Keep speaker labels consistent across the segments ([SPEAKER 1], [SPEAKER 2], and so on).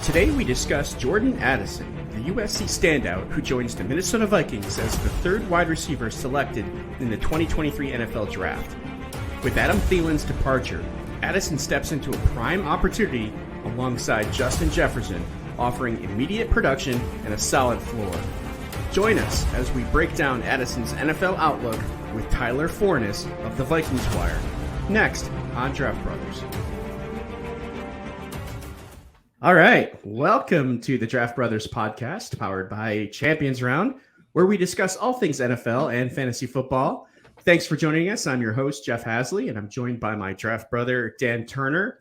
[SPEAKER 1] Today we discuss Jordan Addison, the USC standout who joins the Minnesota Vikings as the third wide receiver selected in the 2023 NFL Draft. With Adam Thielen's departure, Addison steps into a prime opportunity alongside Justin Jefferson, offering immediate production and a solid floor. Join us as we break down Addison's NFL outlook with Tyler Forness of the Vikings Wire, next on Draft Brothers. All right, welcome to the Draft Brothers podcast, powered by Champions Round, where we discuss all things NFL and fantasy football. Thanks for joining us. I'm your host, Jeff Hasley, and I'm joined by my draft brother, Dan Turner.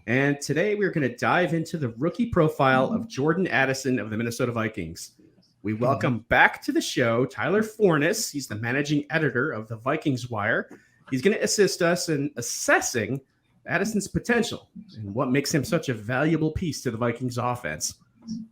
[SPEAKER 1] And today we're going to dive into the rookie profile of Jordan Addison of the Minnesota Vikings. We welcome back to the show Tyler Forness. He's the managing editor of the Vikings Wire. He's going to assist us in assessing Addison's potential and what makes him such a valuable piece to the Vikings offense.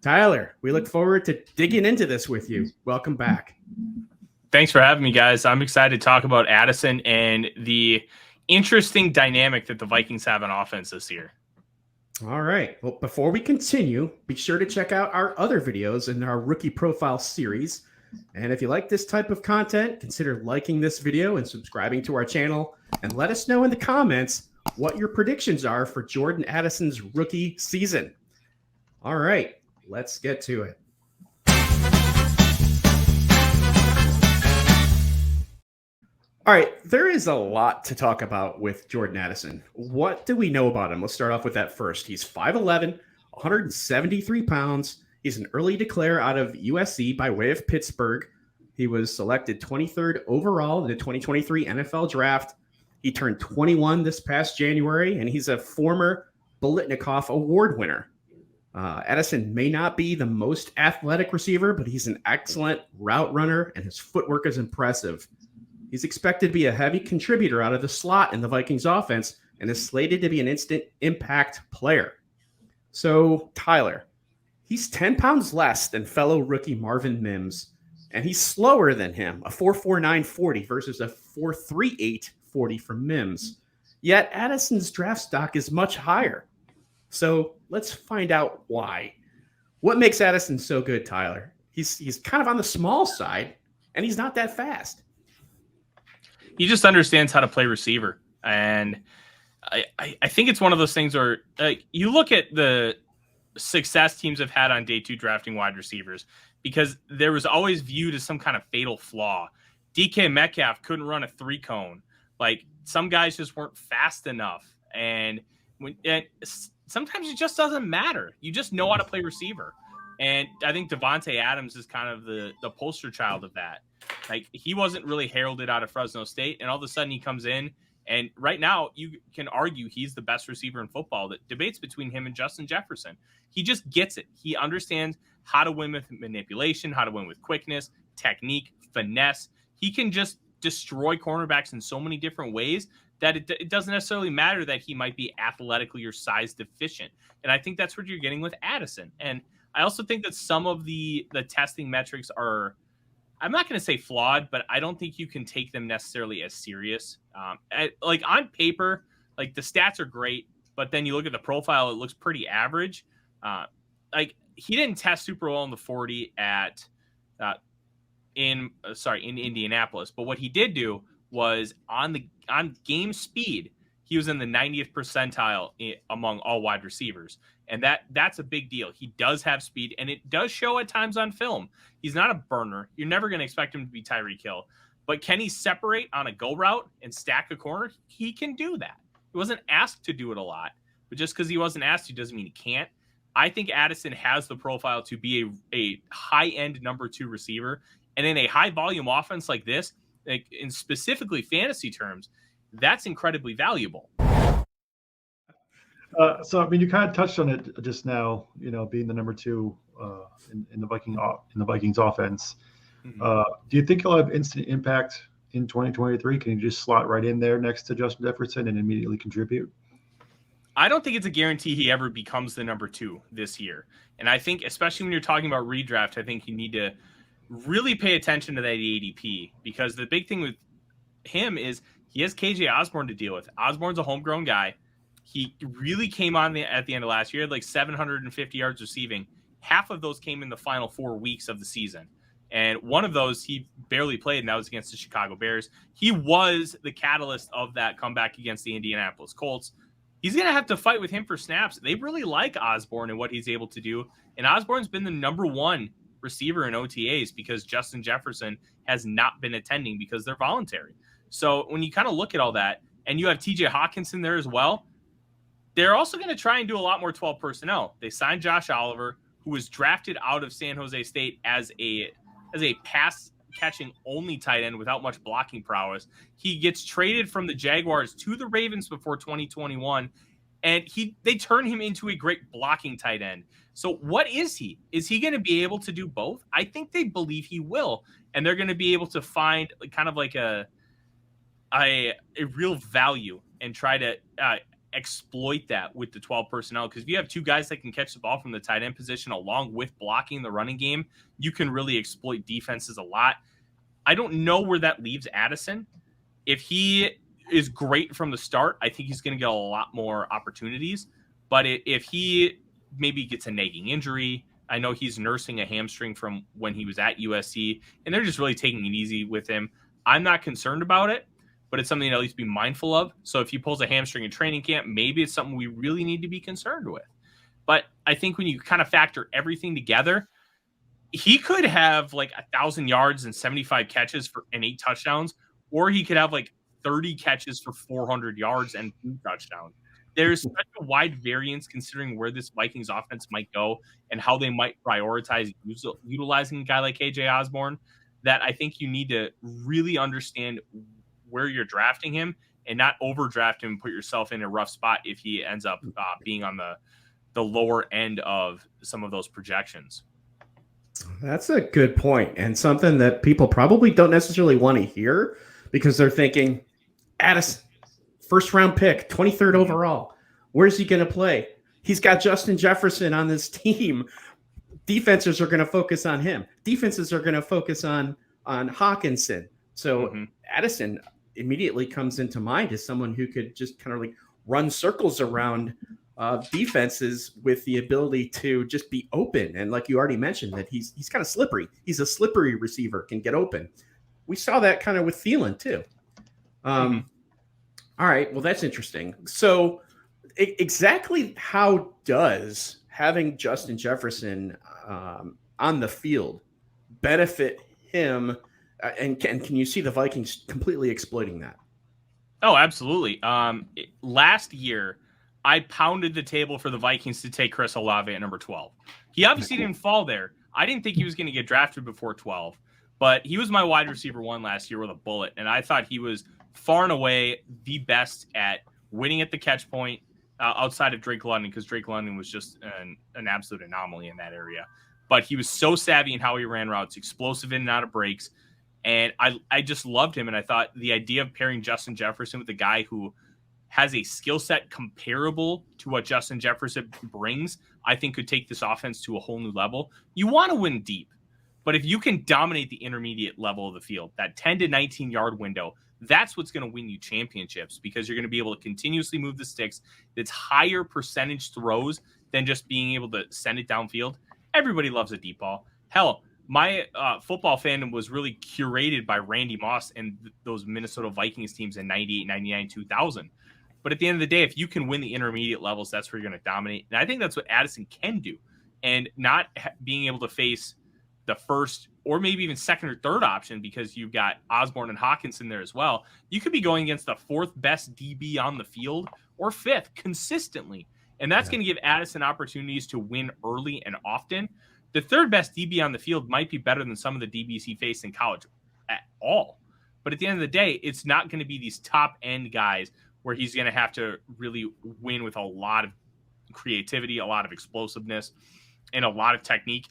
[SPEAKER 1] Tyler, we look forward to digging into this with you. Welcome back.
[SPEAKER 2] Thanks for having me, guys. I'm excited to talk about Addison and the interesting dynamic that the Vikings have on offense this year.
[SPEAKER 1] All right. Well, before we continue, be sure to check out our other videos in our rookie profile series. And if you like this type of content, consider liking this video and subscribing to our channel. And let us know in the comments what your predictions are for Jordan Addison's rookie season. All right, let's get to it. All right, there is a lot to talk about with Jordan Addison. What do we know about him? Let's start off with that first. He's 5'11", 173 pounds. He's an early declare out of USC by way of Pittsburgh. He was selected 23rd overall in the 2023 NFL Draft. He turned 21 this past January, and he's a former Biletnikoff Award winner. Addison may not be the most athletic receiver, but he's an excellent route runner, and his footwork is impressive. He's expected to be a heavy contributor out of the slot in the Vikings offense and is slated to be an instant impact player. So, Tyler, he's 10 pounds less than fellow rookie Marvin Mims, and he's slower than him, a 4.49 40 versus a 4.38 40 from Mims. Yet Addison's draft stock is much higher. So let's find out why. What makes Addison so good, Tyler? He's kind of on the small side, and he's not that fast.
[SPEAKER 2] He just understands how to play receiver. And I think it's one of those things where you look at the success teams have had on day two drafting wide receivers because there was always viewed as some kind of fatal flaw. DK Metcalf couldn't run a 3-cone. Like, some guys just weren't fast enough. And sometimes it just doesn't matter. You just know how to play receiver. And I think Devontae Adams is kind of the poster child of that. Like, he wasn't really heralded out of Fresno State, and all of a sudden he comes in, and right now you can argue he's the best receiver in football. The debates between him and Justin Jefferson. He just gets it. He understands how to win with manipulation, how to win with quickness, technique, finesse. He can just destroy cornerbacks in so many different ways that it doesn't necessarily matter that he might be athletically or size deficient. And I think that's what you're getting with Addison. And I also think that some of the testing metrics are, I'm not going to say flawed, but I don't think you can take them necessarily as serious. Like, on paper, like, the stats are great, but then you look at the profile, it looks pretty average. Like, he didn't test super well in the 40 in Indianapolis, but what he did do was on game speed, he was in the 90th percentile among all wide receivers. And that's a big deal. He does have speed, and it does show at times on film. He's not a burner. You're never going to expect him to be Tyreek Hill. But can he separate on a go route and stack a corner? He can do that. He wasn't asked to do it a lot, but just because he wasn't asked to doesn't mean he can't. I think Addison has the profile to be a high-end number 2 receiver. And in a high-volume offense like this, like in specifically fantasy terms, that's incredibly valuable.
[SPEAKER 3] So, I mean, you kind of touched on it just now, being the number 2 in the Vikings offense. Mm-hmm. Do you think he'll have instant impact in 2023? Can he just slot right in there next to Justin Jefferson and immediately contribute?
[SPEAKER 2] I don't think it's a guarantee he ever becomes the number 2 this year. And I think, especially when you're talking about redraft, I think you need to really pay attention to that ADP, because the big thing with him is he has KJ Osborne to deal with. Osborne's a homegrown guy. He really came on at the end of last year, like 750 yards receiving. Half of those came in the final 4 weeks of the season. And one of those he barely played, and that was against the Chicago Bears. He was the catalyst of that comeback against the Indianapolis Colts. He's going to have to fight with him for snaps. They really like Osborne and what he's able to do. And Osborne's been the number one receiver in OTAs because Justin Jefferson has not been attending because they're voluntary. So when you kind of look at all that, and you have TJ Hawkinson there as well, they're also going to try and do a lot more 12 personnel. They signed Josh Oliver, who was drafted out of San Jose State as a pass catching only tight end without much blocking prowess. He gets traded from the Jaguars to the Ravens before 2021, and they turn him into a great blocking tight end. So what is he? Is he going to be able to do both? I think they believe he will, and they're going to be able to find kind of like a real value and try to exploit that with the 12 personnel. Because if you have two guys that can catch the ball from the tight end position along with blocking the running game, you can really exploit defenses a lot. I don't know where that leaves Addison. If he is great from the start, I think he's going to get a lot more opportunities. But if he maybe gets a nagging injury, I know he's nursing a hamstring from when he was at USC, and they're just really taking it easy with him. I'm not concerned about it, but it's something to at least be mindful of. So if he pulls a hamstring in training camp, maybe it's something we really need to be concerned with. But I think when you kind of factor everything together, he could have like 1,000 yards and 75 catches and 8 touchdowns, or he could have like 30 catches for 400 yards and 2 touchdowns. There's such a wide variance considering where this Vikings offense might go and how they might prioritize utilizing a guy like KJ Osborne, that I think you need to really understand where you're drafting him and not overdraft him and put yourself in a rough spot if he ends up being on the lower end of some of those projections.
[SPEAKER 1] That's a good point, and something that people probably don't necessarily want to hear because they're thinking, Addison, first round pick, 23rd overall. Where's he going to play? He's got Justin Jefferson on this team. Defenses are going to focus on him. Defenses are going to focus on Hawkinson. So Addison immediately comes into mind as someone who could just kind of like run circles around defenses with the ability to just be open. And like you already mentioned, that he's kind of slippery. He's a slippery receiver, can get open. We saw that kind of with Thielen too. All right, well, that's interesting. So exactly how does having Justin Jefferson on the field benefit him? And can you see the Vikings completely exploiting that?
[SPEAKER 2] Oh, absolutely. Last year, I pounded the table for the Vikings to take Chris Olave at number 12. He obviously didn't fall there. I didn't think he was going to get drafted before 12, but he was my wide receiver 1 last year with a bullet, and I thought he was far and away the best at winning at the catch point outside of Drake London, because Drake London was just an absolute anomaly in that area. But he was so savvy in how he ran routes, explosive in and out of breaks, and I just loved him. And I thought the idea of pairing Justin Jefferson with a guy who has a skill set comparable to what Justin Jefferson brings, I think could take this offense to a whole new level. You want to win deep, but if you can dominate the intermediate level of the field, that 10 to 19 yard window, that's what's going to win you championships, because you're going to be able to continuously move the sticks. It's higher percentage throws than just being able to send it downfield. Everybody loves a deep ball. Hell, my football fandom was really curated by Randy Moss and those Minnesota Vikings teams in 98, 99, 2000. But at the end of the day, if you can win the intermediate levels, that's where you're going to dominate. And I think that's what Addison can do. And not being able to face the first or maybe even second or third option, because you've got Osborne and Hawkinson there as well. You could be going against the 4th best DB on the field or 5th consistently. And that's going to give Addison opportunities to win early and often. The 3rd best DB on the field might be better than some of the DBs he faced in college at all. But at the end of the day, it's not going to be these top end guys where he's going to have to really win with a lot of creativity, a lot of explosiveness, and a lot of technique,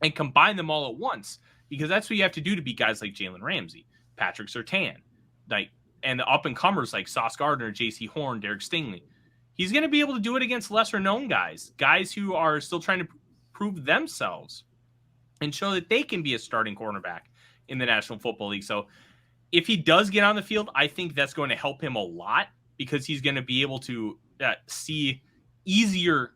[SPEAKER 2] and combine them all at once, because that's what you have to do to beat guys like Jalen Ramsey, Patrick Surtain, and the up-and-comers like Sauce Gardner, J.C. Horn, Derek Stingley. He's going to be able to do it against lesser-known guys who are still trying to prove themselves and show that they can be a starting cornerback in the National Football League. So if he does get on the field, I think that's going to help him a lot, because he's going to be able to see easier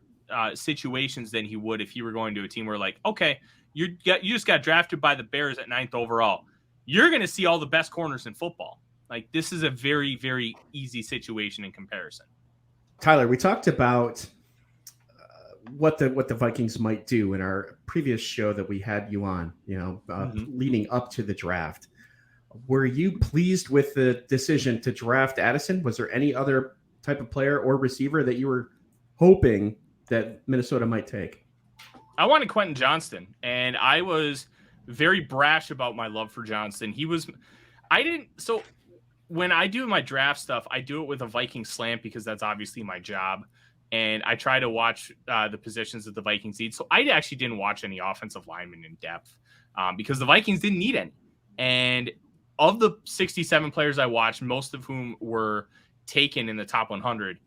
[SPEAKER 2] situations than he would if he were going to a team where, like, okay, you just got drafted by the Bears at 9th overall. You're going to see all the best corners in football. Like, this is a very, very easy situation in comparison.
[SPEAKER 1] Tyler, we talked about what the Vikings might do in our previous show that we had you on, leading up to the draft. Were you pleased with the decision to draft Addison? Was there any other type of player or receiver that you were hoping that Minnesota might take?
[SPEAKER 2] I wanted Quentin Johnson, and I was very brash about my love for Johnson. So when I do my draft stuff, I do it with a Viking slant because that's obviously my job. And I try to watch the positions that the Vikings need. So I actually didn't watch any offensive linemen in depth because the Vikings didn't need any. And of the 67 players I watched, most of whom were taken in the top 100,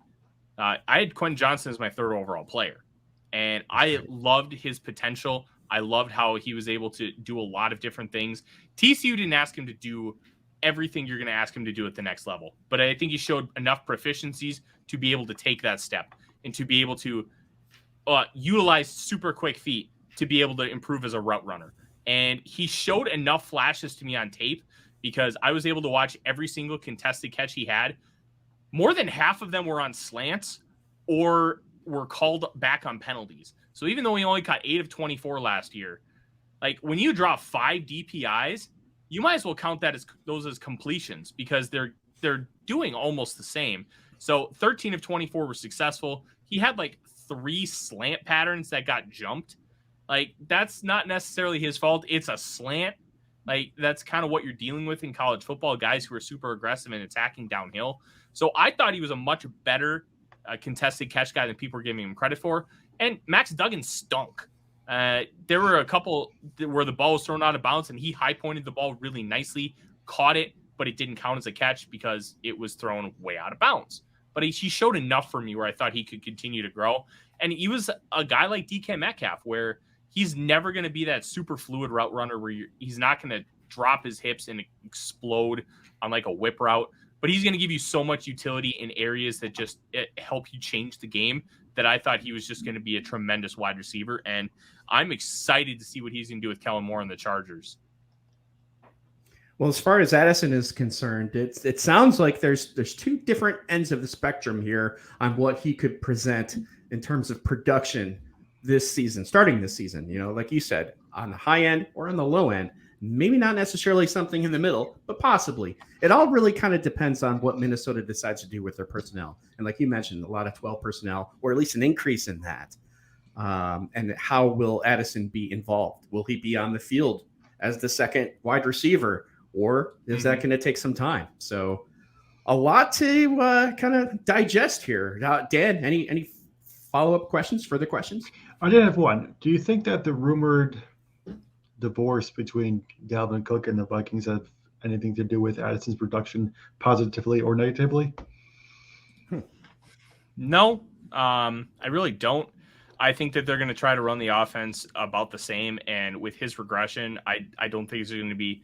[SPEAKER 2] I had Quentin Johnson as my 3rd overall player. And I loved his potential. I loved how he was able to do a lot of different things. TCU didn't ask him to do everything you're going to ask him to do at the next level. But I think he showed enough proficiencies to be able to take that step and to be able to utilize super quick feet to be able to improve as a route runner. And he showed enough flashes to me on tape because I was able to watch every single contested catch he had. More than half of them were on slants or were called back on penalties. So even though he only caught 8 of 24 last year, like when you drop 5 DPIs, you might as well count that as those as completions because they're doing almost the same. So 13 of 24 were successful. He had like 3 slant patterns that got jumped. Like, that's not necessarily his fault. It's a slant. Like, that's kind of what you're dealing with in college football, guys who are super aggressive and attacking downhill. So I thought he was a much better contested catch guy than people were giving him credit for. And Max Duggan stunk. There were a couple where the ball was thrown out of bounds and he high pointed the ball really nicely, caught it, but it didn't count as a catch because it was thrown way out of bounds. But he showed enough for me where I thought he could continue to grow. And he was a guy like DK Metcalf where he's never going to be that super fluid route runner where he's not going to drop his hips and explode on like a whip route. But he's going to give you so much utility in areas that just help you change the game that I thought he was just going to be a tremendous wide receiver. And I'm excited to see what he's going to do with Kellen Moore and the Chargers.
[SPEAKER 1] Well, as far as Addison is concerned, it sounds like there's 2 different ends of the spectrum here on what he could present in terms of production this season, starting this season. Like you said, on the high end or on the low end, maybe not necessarily something in the middle, but possibly. It all really kind of depends on what Minnesota decides to do with their personnel. And like you mentioned, a lot of 12 personnel, or at least an increase in that. And how will Addison be involved? Will he be on the field as the second wide receiver? Or is that going to take some time? So a lot to kind of digest here. Dan, any follow-up questions, further questions?
[SPEAKER 3] I did have one. Do you think that the rumored divorce between Dalvin Cook and the Vikings have anything to do with Addison's production positively or negatively?
[SPEAKER 2] No, I really don't. I think that they're going to try to run the offense about the same. And with his regression, I don't think there's going to be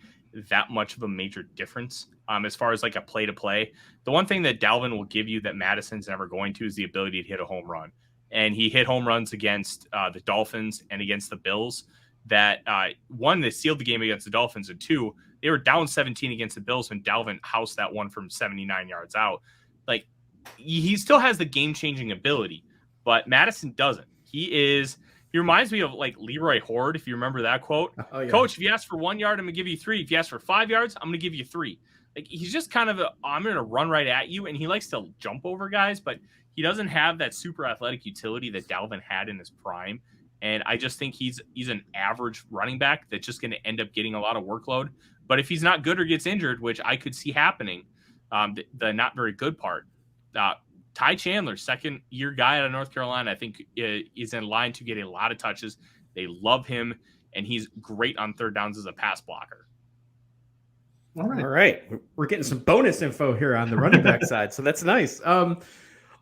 [SPEAKER 2] that much of a major difference as far as like a play to play. The one thing that Dalvin will give you that Madison's never going to is the ability to hit a home run. And he hit home runs against the Dolphins and against the Bills that one, they sealed the game against the Dolphins, and 2, they were down 17 against the Bills when Dalvin housed that one from 79 yards out. Like, he still has the game-changing ability, but Madison doesn't. He reminds me of like Leroy Horde, if you remember that quote. Oh, yeah. Coach, if you ask for 1 yard, I'm going to give you 3. If you ask for 5 yards, I'm going to give you 3. Like, he's just kind of I'm going to run right at you, and he likes to jump over guys, but he doesn't have that super athletic utility that Dalvin had in his prime. And I just think he's an average running back that's just going to end up getting a lot of workload. But if he's not good or gets injured, which I could see happening, the not very good part, Ty Chandler, second-year guy out of North Carolina, I think is in line to get a lot of touches. They love him, and he's great on third downs as a pass blocker.
[SPEAKER 1] All right. We're getting some bonus info here on the running back side, so that's nice.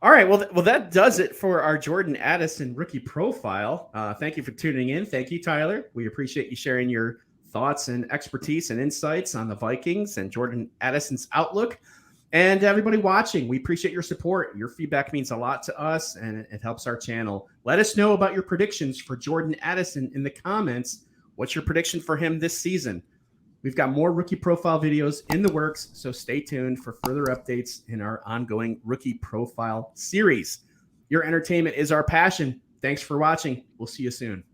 [SPEAKER 1] All right, well, that does it for our Jordan Addison rookie profile. Thank you for tuning in. Thank you, Tyler. We appreciate you sharing your thoughts and expertise and insights on the Vikings and Jordan Addison's outlook. And everybody watching, we appreciate your support. Your feedback means a lot to us, and it helps our channel. Let us know about your predictions for Jordan Addison in the comments. What's your prediction for him this season? We've got more rookie profile videos in the works, so stay tuned for further updates in our ongoing rookie profile series. Your entertainment is our passion. Thanks for watching. We'll see you soon.